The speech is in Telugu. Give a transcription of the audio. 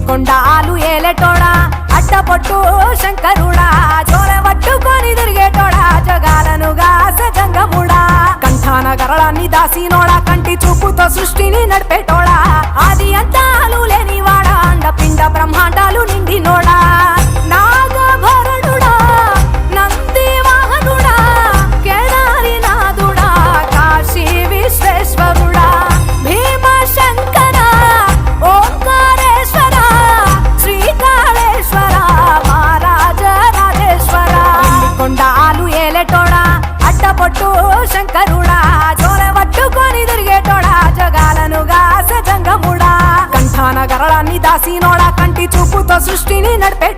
కొండాలు ఏలేటోడా అడ్డపొట్టు శంకరుడా జోలె పట్టుకొని తిరిగేటోడా జగాలను గాసె జంగముడా కంఠాన గరళాన్ని దాసినోడా కంటి చూపుతో సృష్టిని నడిపేటోడా ఆది అంతాలు లేనివాడా అండపిండ బ్రహ్మాండాలు నిండినోడా నాగభరణుడా నంది వాహనుడా కేదారి నాథుడా కాశీ విశ్వేశ్వరుడా భీమ శంకర ఓంకారేశ్వర శ్రీకాళేశ్వర మహారాజ రాజేశ్వర కొండాలు ఏలేటోడా అడ్డపొట్టు శంకరుడా జోలె పట్టుకొని తిరిగేటోడా జగాలను గాసె జంగముడా కంఠాన గరళాన్ని దాసినోడా కంటి చూపుతో సృష్టిని నడిపే